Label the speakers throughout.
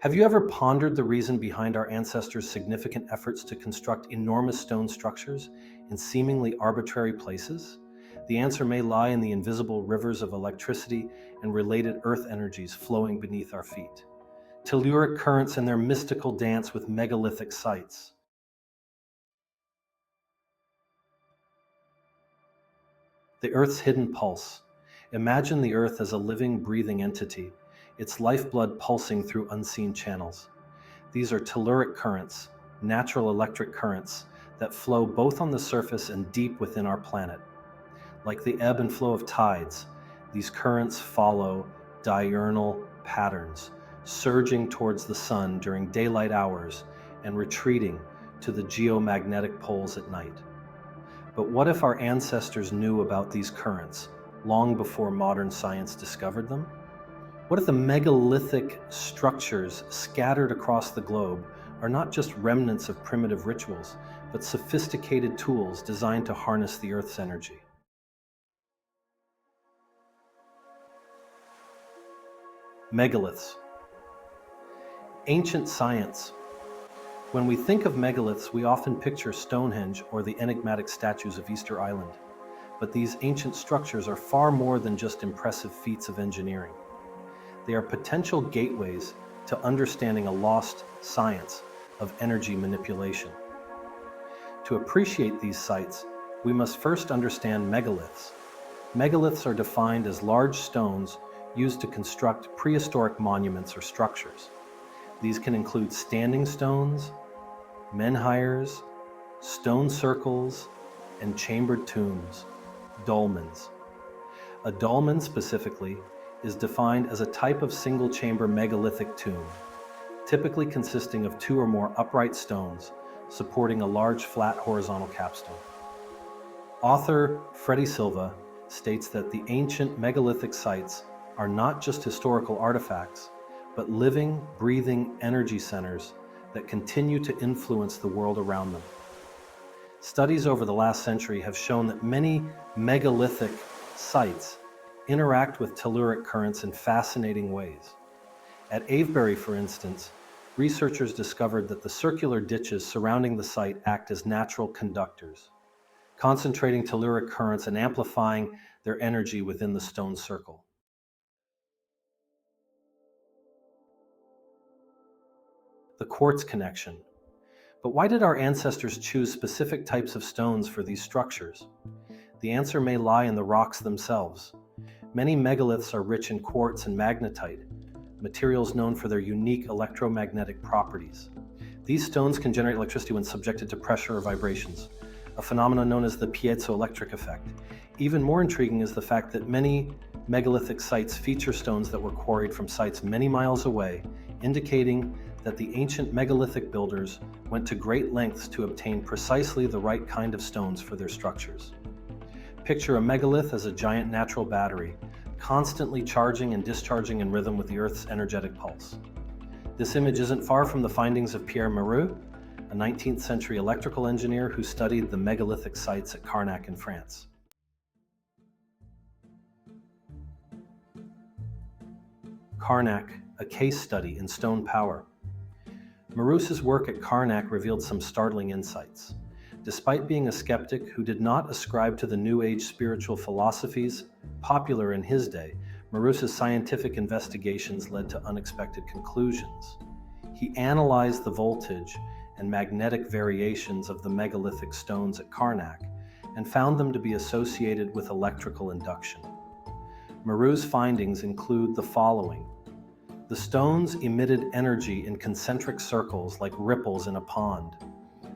Speaker 1: Have you ever pondered the reason behind our ancestors' significant efforts to construct enormous stone structures in seemingly arbitrary places? The answer may lie in the invisible rivers of electricity and related earth energies flowing beneath our feet. Telluric currents and their mystical dance with megalithic sites. The Earth's hidden pulse. Imagine the Earth as a living, breathing entity, its lifeblood pulsing through unseen channels. These are telluric currents, natural electric currents, that flow both on the surface and deep within our planet. Like the ebb and flow of tides, these currents follow diurnal patterns, surging towards the sun during daylight hours and retreating to the geomagnetic poles at night. But what if our ancestors knew about these currents long before modern science discovered them? What if the megalithic structures scattered across the globe are not just remnants of primitive rituals, but sophisticated tools designed to harness the Earth's energy? Megaliths. Ancient science. When we think of megaliths, we often picture Stonehenge or the enigmatic statues of Easter Island. But these ancient structures are far more than just impressive feats of engineering. They are potential gateways to understanding a lost science of energy manipulation. To appreciate these sites, we must first understand megaliths. Megaliths are defined as large stones used to construct prehistoric monuments or structures. These can include standing stones, menhirs, stone circles, and chambered tombs, dolmens. A dolmen specifically is defined as a type of single-chamber megalithic tomb, typically consisting of 2 or more upright stones supporting a large flat horizontal capstone. Author Freddy Silva states that the ancient megalithic sites are not just historical artifacts, but living, breathing energy centers that continue to influence the world around them. Studies over the last century have shown that many megalithic sites interact with telluric currents in fascinating ways. At Avebury, for instance, researchers discovered that the circular ditches surrounding the site act as natural conductors, concentrating telluric currents and amplifying their energy within the stone circle. The Quartz Connection. But why did our ancestors choose specific types of stones for these structures? The answer may lie in the rocks themselves. Many megaliths are rich in quartz and magnetite, materials known for their unique electromagnetic properties. These stones can generate electricity when subjected to pressure or vibrations, a phenomenon known as the Piezoelectric effect. Even more intriguing is the fact that many megalithic sites feature stones that were quarried from sites many miles away, indicating that the ancient megalithic builders went to great lengths to obtain precisely the right kind of stones for their structures. Picture a megalith as a giant natural battery, constantly charging and discharging in rhythm with the Earth's energetic pulse. This image isn't far from the findings of Mereux, a 19th century electrical engineer who studied the megalithic sites at Carnac in France. Carnac, a case study in stone power. Mereux's work at Carnac revealed some startling insights. Despite being a skeptic who did not ascribe to the New Age spiritual philosophies popular in his day, Mereux's scientific investigations led to unexpected conclusions. He analyzed the voltage and magnetic variations of the megalithic stones at Carnac and found them to be associated with electrical induction. Mereux's findings include the following. The stones emitted energy in concentric circles like ripples in a pond.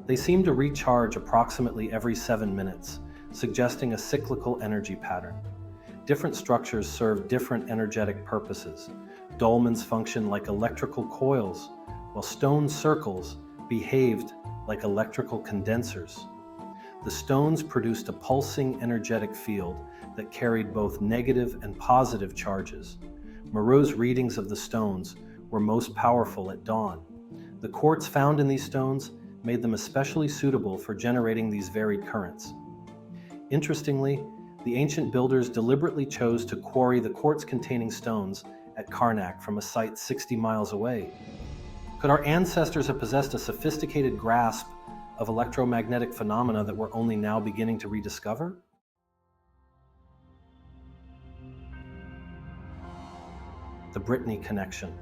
Speaker 1: They seem to recharge approximately every 7 minutes, suggesting a cyclical energy pattern. Different structures serve different energetic purposes. Dolmens function like electrical coils, while stone circles behaved like electrical condensers. The stones produced a pulsing energetic field that carried both negative and positive charges. Mereux's readings of the stones were most powerful at dawn. The quartz found in these stones made them especially suitable for generating these varied currents. Interestingly, the ancient builders deliberately chose to quarry the quartz-containing stones at Carnac from a site 60 miles away. Could our ancestors have possessed a sophisticated grasp of electromagnetic phenomena that we're only now beginning to rediscover? The Brittany Connection.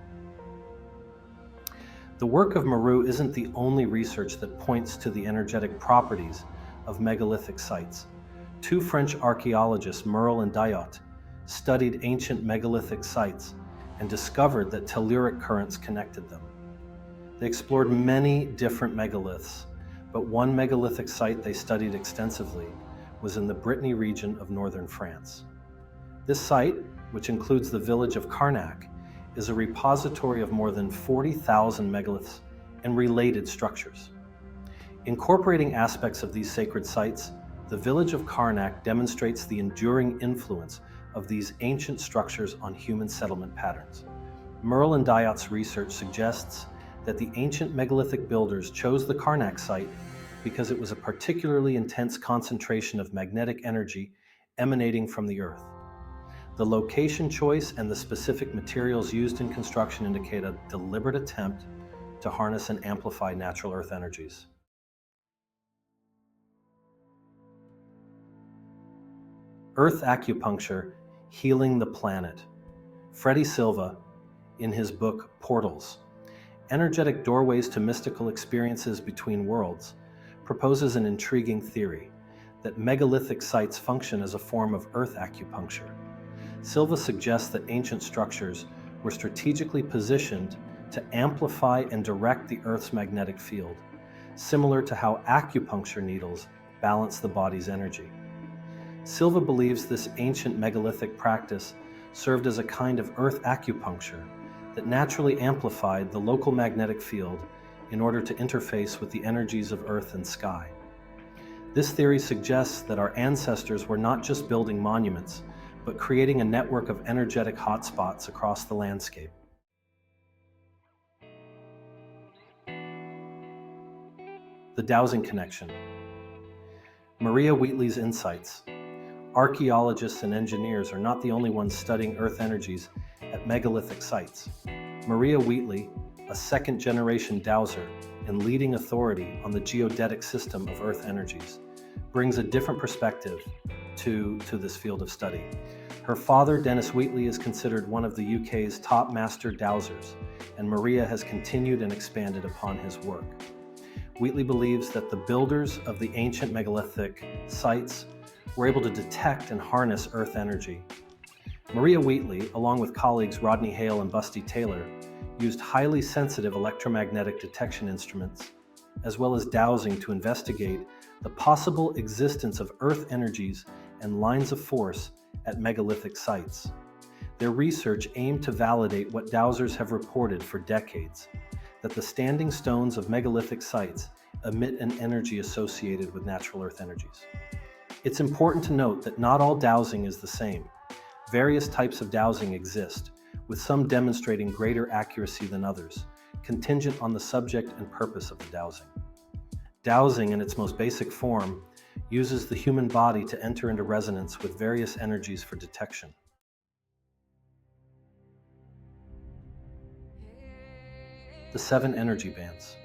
Speaker 1: The work of Mereux isn't the only research that points to the energetic properties of megalithic sites. Two French archaeologists, Mereux and Dayot, studied ancient megalithic sites and discovered that telluric currents connected them. They explored many different megaliths, but one megalithic site they studied extensively was in the Brittany region of northern France. This site, which includes the village of Carnac, is a repository of more than 40,000 megaliths and related structures. Incorporating aspects of these sacred sites, the village of Carnac demonstrates the enduring influence of these ancient structures on human settlement patterns. Mereux and Dayot's research suggests that the ancient megalithic builders chose the Carnac site because it was a particularly intense concentration of magnetic energy emanating from the earth. The location choice and the specific materials used in construction indicate a deliberate attempt to harness and amplify natural earth energies. Earth Acupuncture, Healing the Planet. Freddy Silva, in his book Portals, Energetic Doorways to Mystical Experiences Between Worlds, proposes an intriguing theory that megalithic sites function as a form of earth acupuncture. Silva suggests that ancient structures were strategically positioned to amplify and direct the Earth's magnetic field, similar to how acupuncture needles balance the body's energy. Silva believes this ancient megalithic practice served as a kind of earth acupuncture that naturally amplified the local magnetic field in order to interface with the energies of earth and sky. This theory suggests that our ancestors were not just building monuments, but creating a network of energetic hotspots across the landscape. The Dowsing Connection. Maria Wheatley's insights. Archaeologists and engineers are not the only ones studying earth energies at megalithic sites. Maria Wheatley, a second-generation dowser and leading authority on the geodetic system of earth energies, brings a different perspective to this field of study. Her father, Dennis Wheatley, is considered one of the UK's top master dowsers, and Maria has continued and expanded upon his work. Wheatley believes that the builders of the ancient megalithic sites were able to detect and harness earth energy. Maria Wheatley, along with colleagues Rodney Hale and Busty Taylor, used highly sensitive electromagnetic detection instruments, as well as dowsing, to investigate the possible existence of earth energies and lines of force at megalithic sites. Their research aimed to validate what dowsers have reported for decades, that the standing stones of megalithic sites emit an energy associated with natural earth energies. It's important to note that not all dowsing is the same. Various types of dowsing exist, with some demonstrating greater accuracy than others, contingent on the subject and purpose of the dowsing. Dowsing, in its most basic form, uses the human body to enter into resonance with various energies for detection. The 7 energy bands.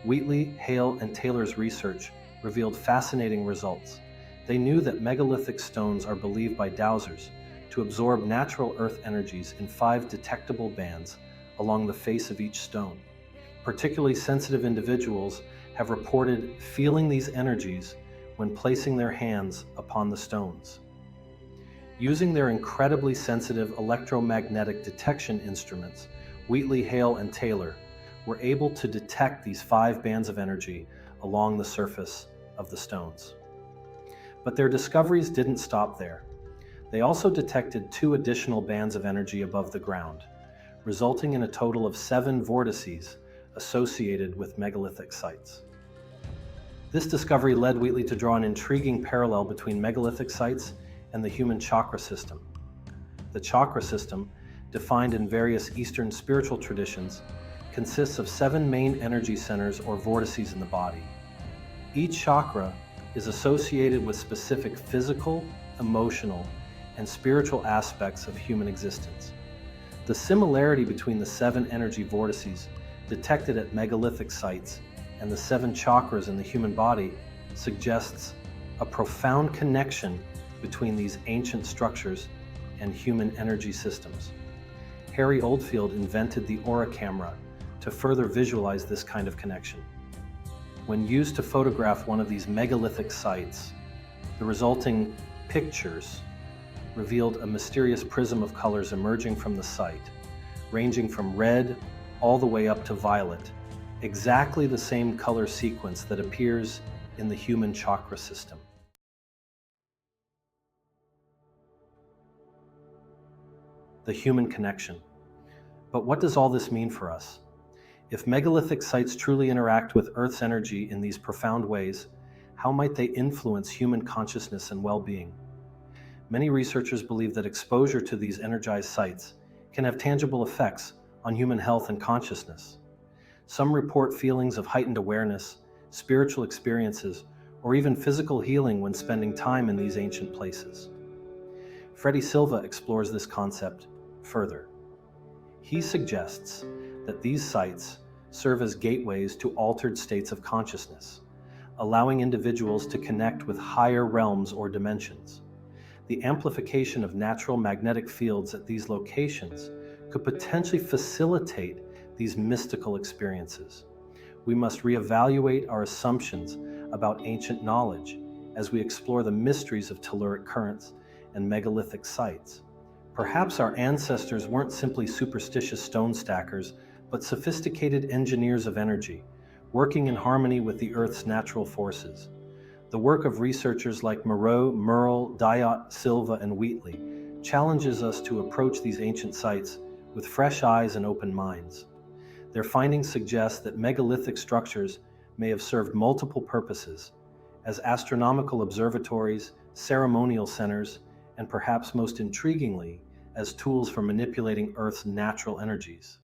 Speaker 1: Wheatley, Hale, and Taylor's research revealed fascinating results. They knew that megalithic stones are believed by dowsers to absorb natural earth energies in 5 detectable bands along the face of each stone. Particularly sensitive individuals have reported feeling these energies when placing their hands upon the stones. Using their incredibly sensitive electromagnetic detection instruments, Wheatley, Hale, and Taylor were able to detect these 5 bands of energy along the surface of the stones. But their discoveries didn't stop there. They also detected 2 additional bands of energy above the ground, resulting in a total of 7 vortices associated with megalithic sites. This discovery led Wheatley to draw an intriguing parallel between megalithic sites and the human chakra system. The chakra system, defined in various Eastern spiritual traditions, consists of 7 main energy centers or vortices in the body. Each chakra is associated with specific physical, emotional, and spiritual aspects of human existence. The similarity between the 7 energy vortices detected at megalithic sites and the 7 chakras in the human body suggests a profound connection between these ancient structures and human energy systems. Harry Oldfield invented the aura camera to further visualize this kind of connection. When used to photograph one of these megalithic sites, the resulting pictures revealed a mysterious prism of colors emerging from the site, ranging from red all the way up to violet, exactly the same color sequence that appears in the human chakra system. The human connection. But what does all this mean for us? If megalithic sites truly interact with Earth's energy in these profound ways, how might they influence human consciousness and well-being? Many researchers believe that exposure to these energized sites can have tangible effects on human health and consciousness. Some report feelings of heightened awareness, spiritual experiences, or even physical healing when spending time in these ancient places. Freddy Silva explores this concept further. He suggests that these sites serve as gateways to altered states of consciousness, allowing individuals to connect with higher realms or dimensions. The amplification of natural magnetic fields at these locations could potentially facilitate these mystical experiences. We must reevaluate our assumptions about ancient knowledge as we explore the mysteries of telluric currents and megalithic sites. Perhaps our ancestors weren't simply superstitious stone stackers, but sophisticated engineers of energy, working in harmony with the Earth's natural forces. The work of researchers like Mereux, Diot, Silva, and Wheatley challenges us to approach these ancient sites with fresh eyes and open minds. Their findings suggest that megalithic structures may have served multiple purposes as astronomical observatories, ceremonial centers, and perhaps most intriguingly, as tools for manipulating Earth's natural energies.